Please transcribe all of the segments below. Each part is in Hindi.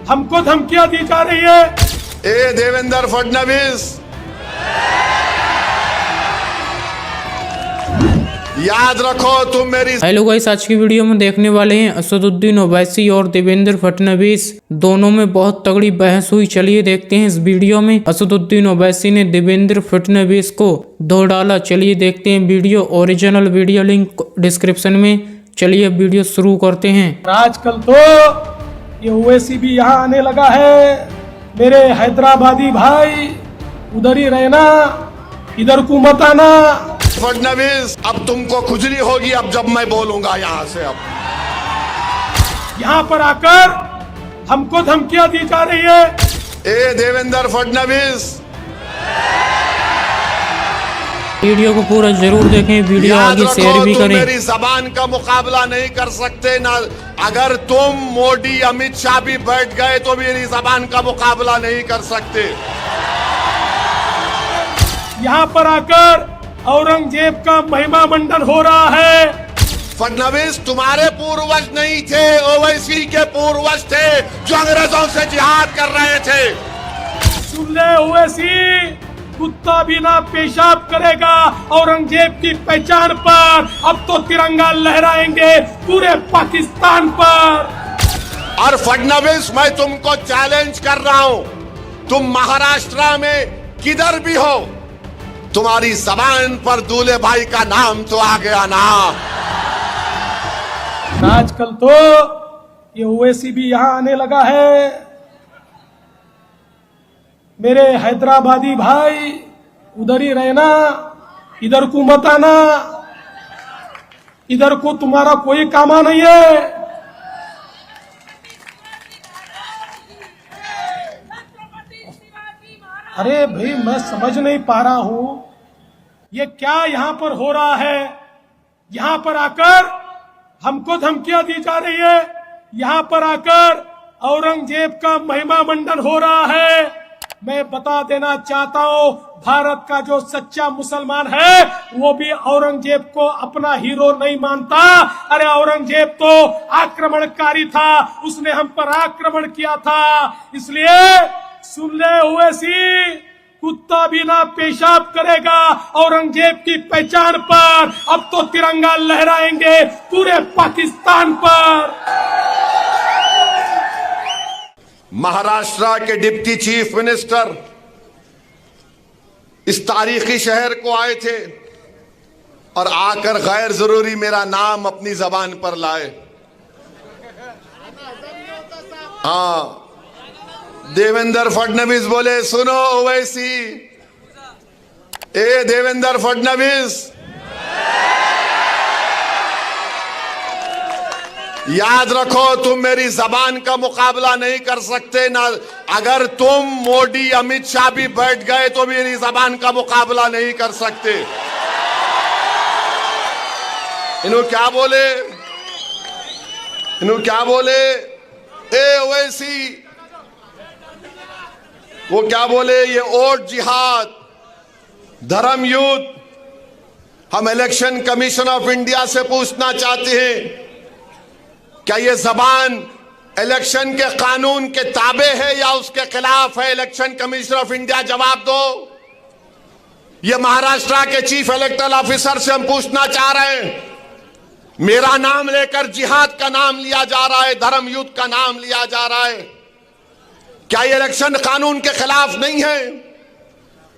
हमको धमकियां दी जा रही है। ए देवेंद्र फडणवीस, याद रखो तुम मेरी। हेलो गाइस, आज की वीडियो में देखने वाले हैं असदुद्दीन ओवैसी और देवेंद्र फडणवीस दोनों में बहुत तगड़ी बहस हुई। चलिए देखते हैं इस वीडियो में। असदुद्दीन ओवैसी ने देवेंद्र फडणवीस को धो डाला। चलिए देखते हैं video. Original video link description में। चलिए अब वीडियो शुरू करते हैं। आजकल तो ये ओवैसी भी यहाँ आने लगा है। मेरे हैदराबादी भाई, उधर ही रहना, इधर को मत आना। फडणवीस, अब तुमको खुजली होगी अब जब मैं बोलूंगा यहाँ से। अब यहाँ पर आकर हमको धमकियां दी जा रही है। ए देवेंद्र फडणवीस, वीडियो को पूरा जरूर देखें, वीडियो आगे शेयर भी तुम करें। मेरी जबान का मुकाबला नहीं कर सकते ना। अगर तुम मोदी अमित शाह भी बैठ गए तो मेरी जबान का मुकाबला नहीं कर सकते। यहाँ पर आकर औरंगजेब का महिमा मंडन हो रहा है। फडणवीस, तुम्हारे पूर्वज नहीं थे, ओवैसी के पूर्वज थे जो अंग्रेजों से जिहाद कर रहे थे। सुन ले ओवैसी, कुत्ता भी ना पेशाब करेगा औरंगजेब की पहचान पर। अब तो तिरंगा लहराएंगे पूरे पाकिस्तान पर। और फडणवीस, मैं तुमको चैलेंज कर रहा हूं, तुम महाराष्ट्र में किधर भी हो, तुम्हारी जबान पर दूल्हे भाई का नाम तो आ गया ना। आजकल तो ये ओवैसी भी यहाँ आने लगा है। मेरे हैदराबादी भाई, उधर ही रहना, इधर को मत आना। इधर को तुम्हारा कोई कामा नहीं है। अरे भाई, मैं समझ नहीं पा रहा हूं ये क्या यहाँ पर हो रहा है। यहाँ पर आकर हमको धमकियां दी जा रही है। यहाँ पर आकर औरंगजेब का महिमा मंडन हो रहा है। मैं बता देना चाहता हूं, भारत का जो सच्चा मुसलमान है वो भी औरंगजेब को अपना हीरो नहीं मानता। अरे औरंगजेब तो आक्रमणकारी था, उसने हम पर आक्रमण किया था। इसलिए सुन ले ओवैसी, कुत्ता भी ना पेशाब करेगा औरंगजेब की पहचान पर। अब तो तिरंगा लहराएंगे पूरे पाकिस्तान पर। महाराष्ट्र के डिप्टी चीफ मिनिस्टर इस तारीखी शहर को आए थे और आकर गैर जरूरी मेरा नाम अपनी जबान पर लाए। हाँ, देवेंद्र फडणवीस बोले, सुनो ओवैसी, ए देवेंद्र फडणवीस, याद रखो तुम मेरी जबान का मुकाबला नहीं कर सकते ना। अगर तुम मोदी अमित शाह भी बैठ गए तो मेरी जबान का मुकाबला नहीं कर सकते। इन्हों क्या बोले, ए ओवैसी, वो क्या बोले, ये ओट जिहाद, धर्म युद्ध। हम इलेक्शन कमीशन ऑफ इंडिया से पूछना चाहते हैं, क्या ये जबान इलेक्शन के कानून के ताबे है या उसके खिलाफ है? इलेक्शन कमीशन ऑफ इंडिया जवाब दो। ये महाराष्ट्र के चीफ इलेक्टोरल ऑफिसर से हम पूछना चाह रहे हैं, मेरा नाम लेकर जिहाद का नाम लिया जा रहा है, धर्म युद्ध का नाम लिया जा रहा है, क्या ये इलेक्शन कानून के खिलाफ नहीं है?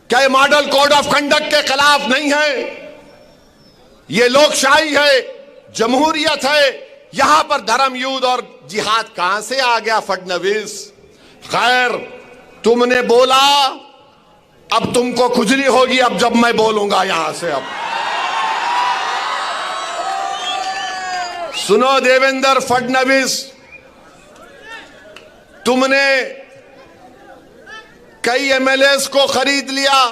क्या ये मॉडल कोड ऑफ कंडक्ट के खिलाफ नहीं है? ये लोकशाही है, जमहूरियत है, यहां पर धर्म युद्ध और जिहाद कहां से आ गया फडणवीस? खैर, तुमने बोला, अब तुमको खुजली होगी अब जब मैं बोलूंगा यहां से। अब सुनो देवेंद्र फडणवीस, तुमने कई एमएलएस को खरीद लिया,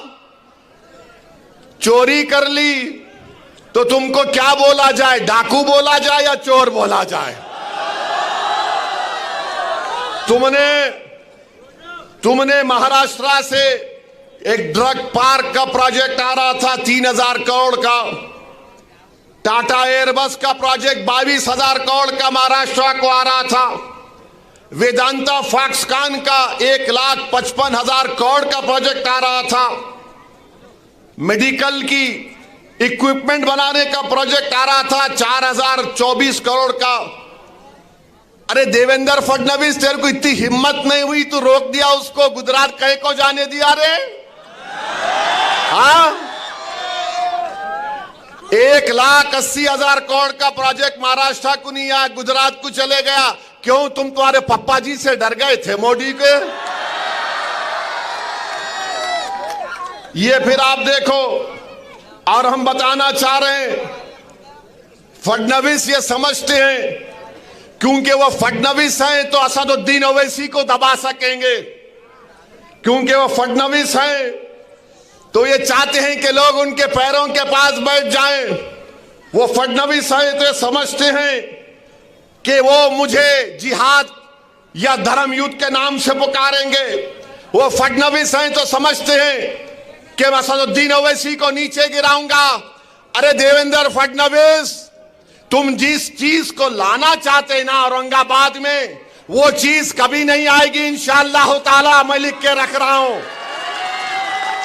चोरी कर ली, तो तुमको क्या बोला जाए? डाकू बोला जाए या चोर बोला जाए? तुमने महाराष्ट्र से एक ड्रग पार्क का प्रोजेक्ट आ रहा था 3000 करोड़ का, टाटा एयरबस का प्रोजेक्ट 22,000 करोड़ का महाराष्ट्र को आ रहा था। वेदांता फॉक्सकॉन का 1,55,000 करोड़ का प्रोजेक्ट आ रहा था, मेडिकल की इक्विपमेंट बनाने का प्रोजेक्ट आ रहा था 4,024 करोड़ का। अरे देवेंद्र फडणवीस, तेरे को इतनी हिम्मत नहीं हुई, तू रोक दिया उसको, गुजरात कहे को जाने दिया रे? हाँ, 1,80,000 करोड़ का प्रोजेक्ट महाराष्ट्र को नहीं आया, गुजरात को चले गया। क्यों? तुम तुम्हारे पप्पा जी से डर गए थे मोदी के। ये फिर आप देखो, और हम बताना चाह रहे हैं, फडणवीस ये समझते हैं क्योंकि वो फडणवीस हैं तो असदुद्दीन ओवैसी को दबा सकेंगे, क्योंकि वो फडणवीस हैं तो ये चाहते हैं कि लोग उनके पैरों के पास बैठ जाएं। वो फडणवीस हैं तो ये समझते हैं कि वो मुझे जिहाद या धर्म युद्ध के नाम से पुकारेंगे। वो फडणवीस हैं तो समझते हैं कि मैं असदुद्दीन ओवैसी को नीचे गिराऊंगा। अरे देवेंद्र फडणवीस, तुम जिस चीज को लाना चाहते ना औरंगाबाद में, वो चीज कभी नहीं आएगी इंशाअल्लाह ताला। मैं लिख के रख रहा हूं,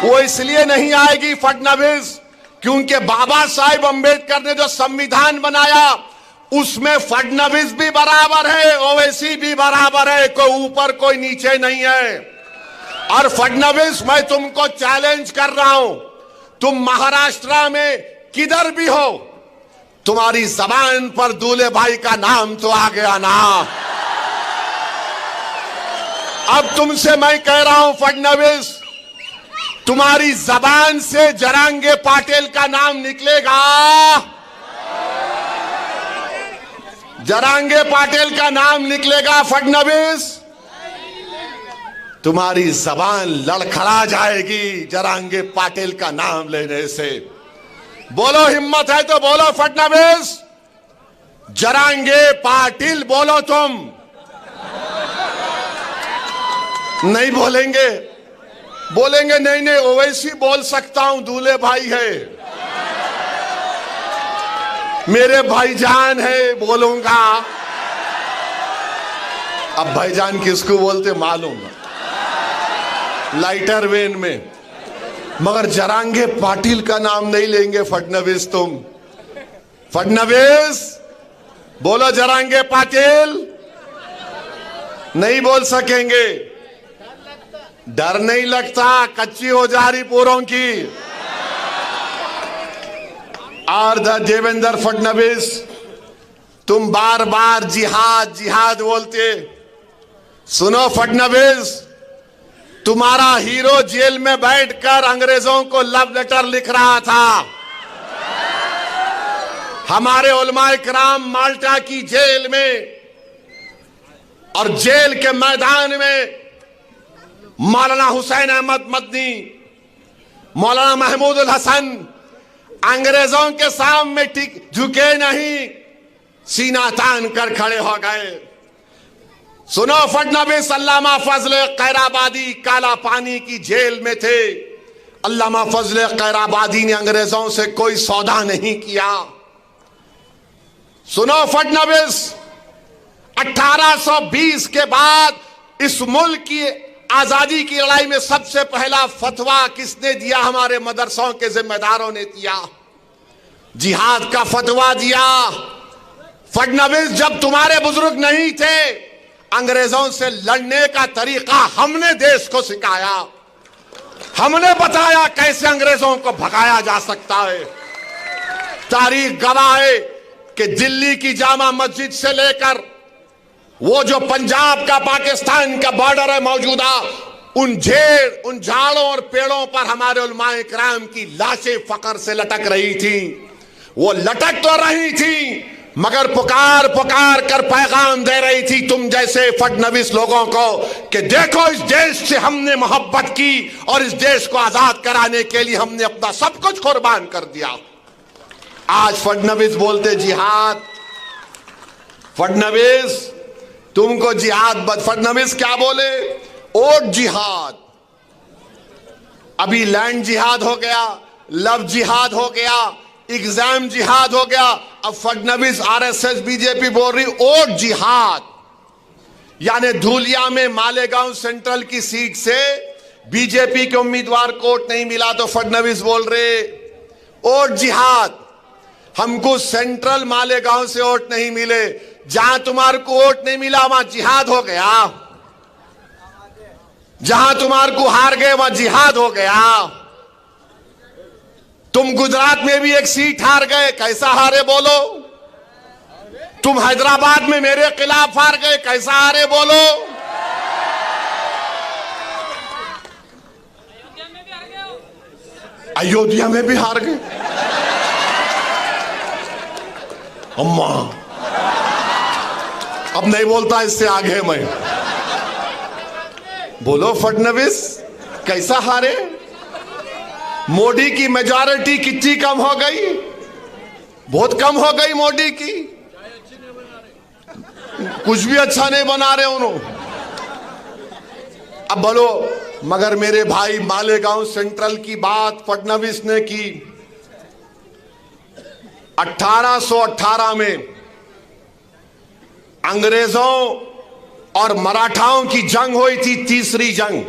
वो इसलिए नहीं आएगी फडणवीस क्योंकि बाबा साहेब अंबेडकर ने जो संविधान बनाया उसमें फडणवीस भी बराबर है, ओवैसी भी बराबर है, कोई ऊपर कोई नीचे नहीं है। और फडणवीस, मैं तुमको चैलेंज कर रहा हूं, तुम महाराष्ट्र में किधर भी हो, तुम्हारी जबान पर दूल्हे भाई का नाम तो आ गया ना। अब तुमसे मैं कह रहा हूं फडणवीस, तुम्हारी जबान से जरांगे पाटिल का नाम निकलेगा, जरांगे पाटिल का नाम निकलेगा फडणवीस। तुम्हारी जबान लड़खड़ा जाएगी जरांगे पाटिल का नाम लेने से। बोलो, हिम्मत है तो बोलो फडणवीस, जरांगे पाटिल बोलो। तुम नहीं बोलेंगे? बोलेंगे नहीं नहीं, ओवैसी बोल सकता हूं, दूल्हे भाई है, मेरे भाईजान है, बोलूंगा। अब भाईजान किसको बोलते मालूम, लाइटर वेन में, मगर जरांगे पाटिल का नाम नहीं लेंगे फडणवीस। तुम फडणवीस बोलो, जरांगे पाटिल नहीं बोल सकेंगे। डर नहीं लगता, कच्ची हो जा रही पूरों की। और देवेंद्र फडणवीस, तुम बार बार जिहाद जिहाद बोलते। सुनो फडणवीस, तुम्हारा हीरो जेल में बैठकर अंग्रेजों को लव लेटर लिख रहा था। हमारे उलमाए किराम माल्टा की जेल में और जेल के मैदान में मौलाना हुसैन अहमद मदनी, मौलाना महमूद उल हसन अंग्रेजों के सामने झुके नहीं, सीना तान कर खड़े हो गए। सुनो फडणवीस, अल्लामा फजल कैराबादी काला पानी की जेल में थे। अल्लामा फजल कैराबादी ने अंग्रेजों से कोई सौदा नहीं किया। सुनो फडणवीस, 1820 के बाद इस मुल्क की आजादी की लड़ाई में सबसे पहला फतवा किसने दिया? हमारे मदरसों के जिम्मेदारों ने दिया, जिहाद का फतवा दिया। फडणवीस, जब तुम्हारे बुजुर्ग नहीं थे, अंग्रेजों से लड़ने का तरीका हमने देश को सिखाया, हमने बताया कैसे अंग्रेजों को भगाया जा सकता है। तारीख गवाह है कि दिल्ली की जामा मस्जिद से लेकर वो जो पंजाब का पाकिस्तान का बॉर्डर है मौजूदा, उन झाड़ों और पेड़ों पर हमारे उलमाए किराम की लाशें फकर से लटक रही थी। वो लटक तो रही थी मगर पुकार पुकार कर पैगाम दे रही थी तुम जैसे फडणवीस लोगों को कि देखो, इस देश से हमने मोहब्बत की और इस देश को आजाद कराने के लिए हमने अपना सब कुछ कुर्बान कर दिया। आज फडणवीस बोलते जिहाद। फडणवीस, तुमको जिहाद, फडणवीस क्या बोले? ओट जिहाद। अभी लैंड जिहाद हो गया, लव जिहाद हो गया, एग्जाम जिहाद हो गया। अब फडणवीस, आरएसएस, बीजेपी बोल रही ओट जिहाद। यानी धूलिया में मालेगांव सेंट्रल की सीट से बीजेपी के उम्मीदवार को वोट नहीं मिला तो फडणवीस बोल रहे वोट जिहाद, हमको सेंट्रल मालेगांव से वोट नहीं मिले, जहां तुम्हारे को वोट नहीं मिला वहां जिहाद हो गया, जहां तुम्हारे को हार गए वहां जिहाद हो गया। तुम गुजरात में भी एक सीट हार गए, कैसा हारे बोलो? तुम हैदराबाद में मेरे खिलाफ हार गए, कैसा हारे बोलो? अयोध्या में भी हार गए। अम्मा अब नहीं बोलता, इससे आगे मैं बोलो फडणवीस कैसा हारे? मोदी की मेजॉरिटी कितनी कम हो गई? बहुत कम हो गई मोदी की, कुछ भी अच्छा नहीं बना रहे उन्होंने। अब बोलो, मगर मेरे भाई मालेगांव सेंट्रल की बात फडणवीस ने की। 1818 में अंग्रेजों और मराठाओं की जंग हुई थी, तीसरी जंग।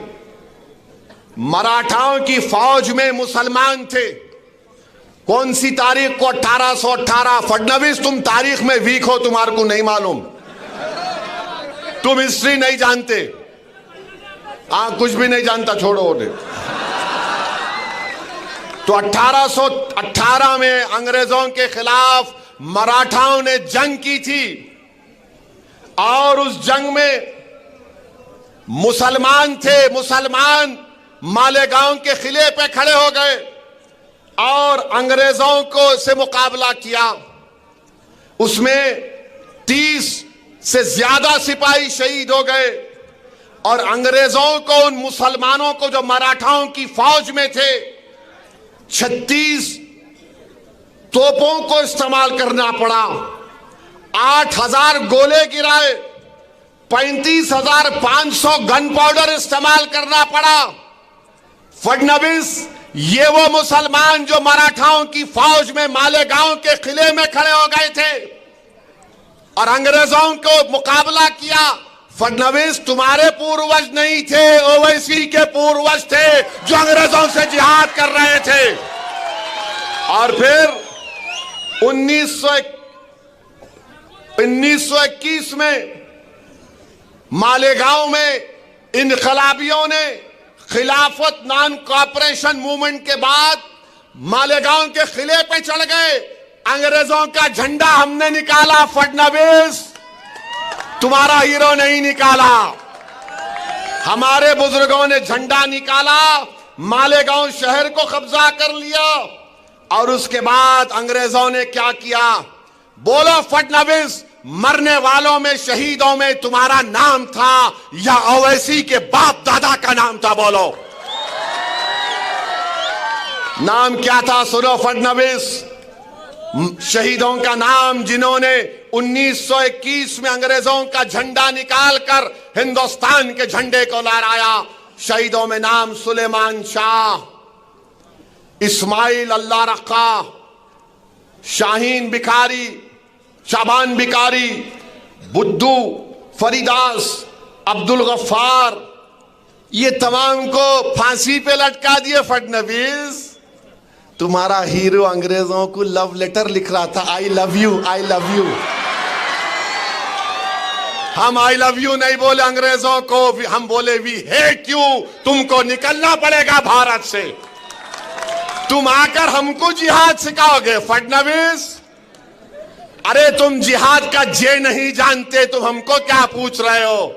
मराठाओं की फौज में मुसलमान थे। कौन सी तारीख को? 1818। फडणवीस तुम तारीख में वीक हो, तुम्हारे को नहीं मालूम, तुम हिस्ट्री नहीं जानते। कुछ भी नहीं जानता, छोड़ो उन्हें। तो 1818 में अंग्रेजों के खिलाफ मराठाओं ने जंग की थी और उस जंग में मुसलमान थे। मुसलमान मालेगांव के किले पे खड़े हो गए और अंग्रेजों को से मुकाबला किया। उसमें 30 से ज्यादा सिपाही शहीद हो गए और अंग्रेजों को, उन मुसलमानों को जो मराठाओं की फौज में थे, 36 तोपों को इस्तेमाल करना पड़ा। 8000 गोले गिराए, 35,500 गन पाउडर इस्तेमाल करना पड़ा। फडणवीस ये वो मुसलमान जो मराठाओं की फौज में मालेगांव के किले में खड़े हो गए थे और अंग्रेजों को मुकाबला किया। फडणवीस तुम्हारे पूर्वज नहीं थे, ओवैसी के पूर्वज थे जो अंग्रेजों से जिहाद कर रहे थे। और फिर 1921 में मालेगांव में इनकलाबियों ने खिलाफत नॉन कॉपरेशन मूवमेंट के बाद मालेगांव के किले पे चढ़ गए। अंग्रेजों का झंडा हमने निकाला, फडणवीस तुम्हारा हीरो नहीं निकाला। हमारे बुजुर्गों ने झंडा निकाला, मालेगांव शहर को कब्जा कर लिया और उसके बाद अंग्रेजों ने क्या किया? बोलो फडणवीस, मरने वालों में, शहीदों में तुम्हारा नाम था या ओवैसी के बाप दादा का नाम था? बोलो नाम क्या था? सुनो फडणवीस, शहीदों का नाम जिन्होंने 1921 में अंग्रेजों का झंडा निकालकर हिंदुस्तान के झंडे को लहराया। शहीदों में नाम सुलेमान शाह, इस्माइल अल्लाह रखा, शाहीन बिकारी, शाबान बिकारी, बुद्धू, फरीदास, अब्दुल गफ्फार, ये तमाम को फांसी पे लटका दिए फडणवीस। तुम्हारा हीरो अंग्रेजों को लव लेटर लिख रहा था, I love you, I love you. हम आई लव यू नहीं बोले अंग्रेजों को, हम बोले वी हेट यू, तुमको निकलना पड़ेगा भारत से। तुम आकर हमको जिहाद सिखाओगे फडणवीस? अरे तुम जिहाद का जे नहीं जानते, तुम हमको क्या पूछ रहे हो?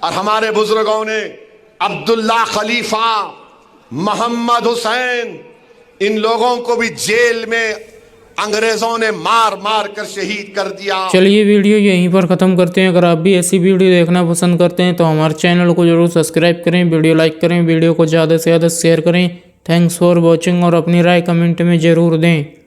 और हमारे बुजुर्गों ने अब्दुल्ला खलीफा, मोहम्मद हुसैन, इन लोगों को भी जेल में अंग्रेजों ने मार मार कर शहीद कर दिया। चलिए वीडियो यहीं पर ख़त्म करते हैं। अगर आप भी ऐसी वीडियो देखना पसंद करते हैं तो हमारे चैनल को जरूर सब्सक्राइब करें, वीडियो लाइक करें, वीडियो को ज़्यादा से ज़्यादा शेयर करें। थैंक्स फॉर वॉचिंग और अपनी राय कमेंट में ज़रूर दें।